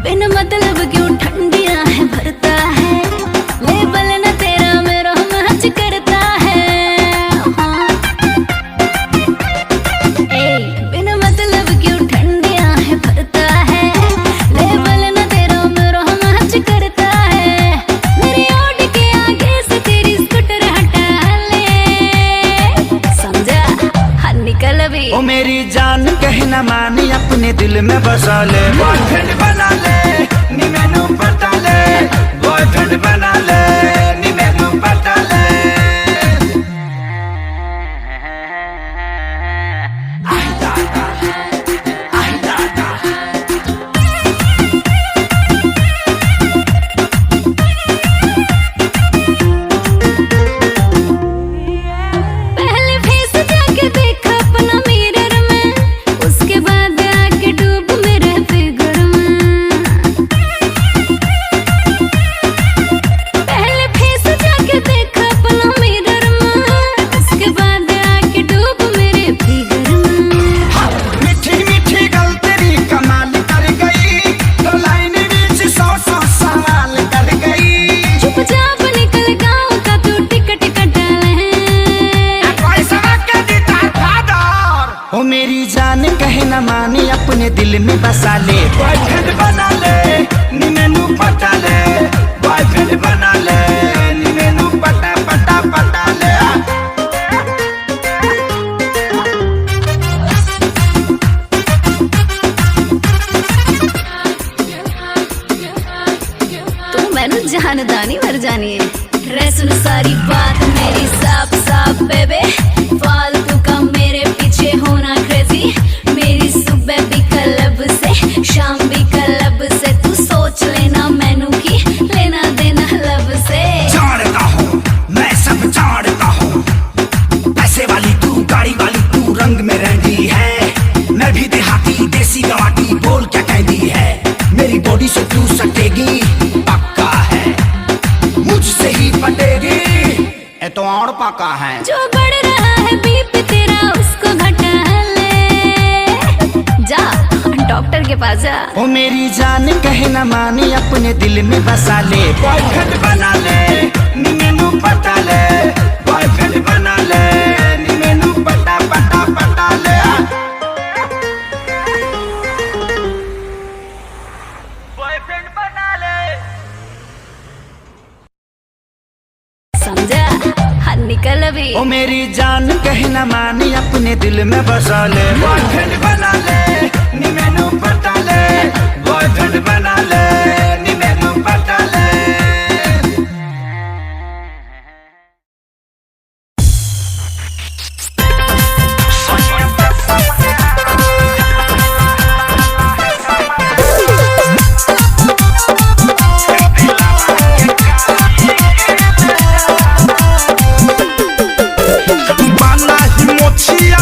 बिन मतलब क्यों ठंडियां है भरता है, लेबल न तेरा मेरा मैच करता है। हाँ। बिन मतलब क्यों ठंडियां है भरता है, लेबल न तेरा मेरा मैच करता है। मेरी ओट के आगे से तेरी स्कूटर हटा ले, समझा? हाँ निकल भी। ओ मेरी जान कहना मानी अपने दिल में बसा ले, बॉयफ्रेंड बना ले नी मैनू पटा ले, बॉयफ्रेंड बना ले नी मैनू पटा ले। आई दादा आई दादा, पहले फेस जाके देखा अपना मिरर में, उसके बाद आके डूब मेरे फिगर में। पहले फेस जाके देखा अपना मिरर में, उसके बाद आके डूब मेरे फिगर में। मीठी मीठी गल तेरी कमाल कर गई, तो लाइन बीच 100 सवाल कर गई। चुपचाप निकल गाँव का तू टिकट कटा ले, ओ मेरी जान कहना मानी अपने दिल में बसा ले, बॉयफ्रेंड बना ले नी मैनू पटा ले, बॉयफ्रेंड बना ले नी मैनू पटा पटा पटा ले। तू मैनू जानदानी मर जानी है। रे सुन सारी बात मेरी साफ साफ बेबे, फालतू का मेरे पीछे होना क्रेजी। मेरी सुबह भी क्लब से शाम भी क्लब से, तू सोच लेना मैनू की लेना देना लब से। जानता हूँ मैं सब जानता हूँ, पैसे वाली तू गाड़ी वाली तू रंग में रहती है, मैं भी देहाती देसी गवाटी बोल क्या कहती है। मेरी बॉडी से तू सटेगी पक्का है, मुझसे ही पटेगी ये तो और पक्का है। जो बढ़ रहा है बीपी तेरा उसको घटा ले, जा डॉक्टर के पास जा। ओ मेरी जान कहना मानी अपने दिल में बसा ले, बॉयफ्रेंड बना ले नी मैनू पटा ले, बॉयफ्रेंड बना ले नी मैनू पटा पटा पटा ले। बॉयफ्रेंड बना ले, समझा? हाँ निकल भी। ओ मेरी जान कहना मानी अपने दिल में बसा ले, बॉयफ्रेंड बना ले नी मैनू पटा ले, बॉयफ्रेंड बना ले नी मैनू पटा ले। बाना ही मोचिया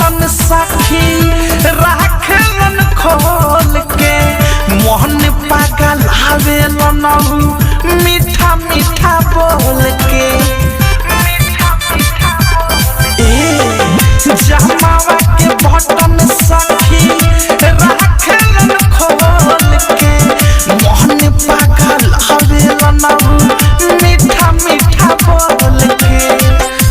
बटन सखी राखलन खोल के मोहन पागल आवेलन मीठा मीठा बोल के जमावा के बटन सखी राखलन खोल के मोहन पागल आवेलन मीठा मीठा बोल के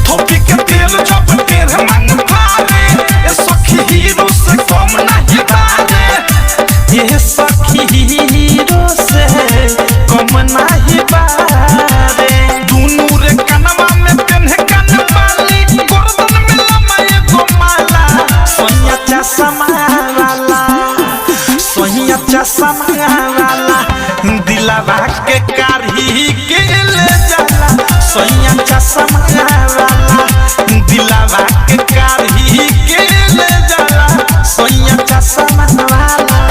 थोपी के तेल जब तेरे मन भारे ये सखी हीरो से कम नहीं बारे ये सखी हीरो से कम नहीं बारे दुनू रे कनवा में पेन्हे कन बाली गर्दन में लमाए गोमाला सोनिया चश्मा वाला दिलवा के कारी के ले जाला सोनिया चश्मा वाला दिलवा के कारी के ले जाला सोनिया चश्मा वाला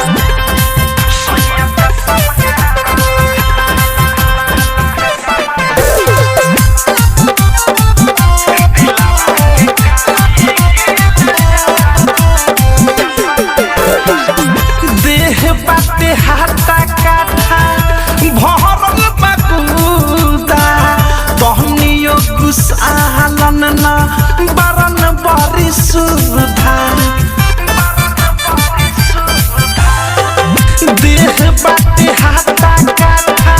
देह बाटे हाथा काठा भरल बकुदा तहनियो गुसालन न बरन बरी सुधा देह बाटे हाथा काठा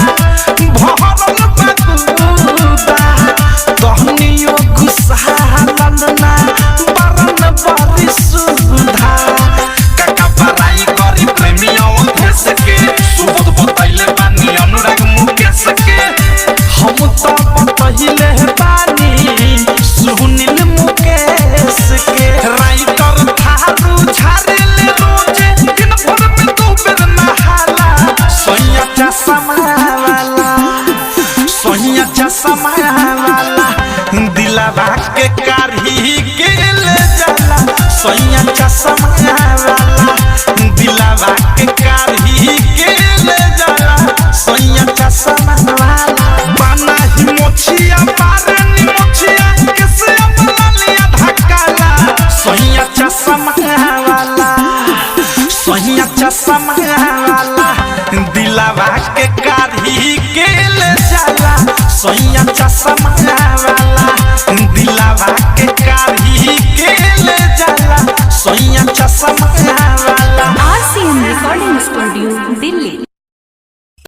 भरल बकुदा तहनियो गुसालन न बरन बरी सुधा सुबोध बताइले बानी अनुराग मुकेश के हम तो बताइले बानी सुनील मुकेश के राइटर थारू झारेले रोजे दिन भर में दो बेर नहाला सोनिया चश्मा वाला दिलवा के कारी के ले जाला सोनिया चश्मा वाला दिलवा के कारी के ले जाला सोनिया चश्मा वाला बना ही मोछिया बारनी मोछिया कैसे अपना लिया धक्काला सोनिया चश्मा वाला दिलवा के कारी के ले जाला सोनिया चश्मा वाला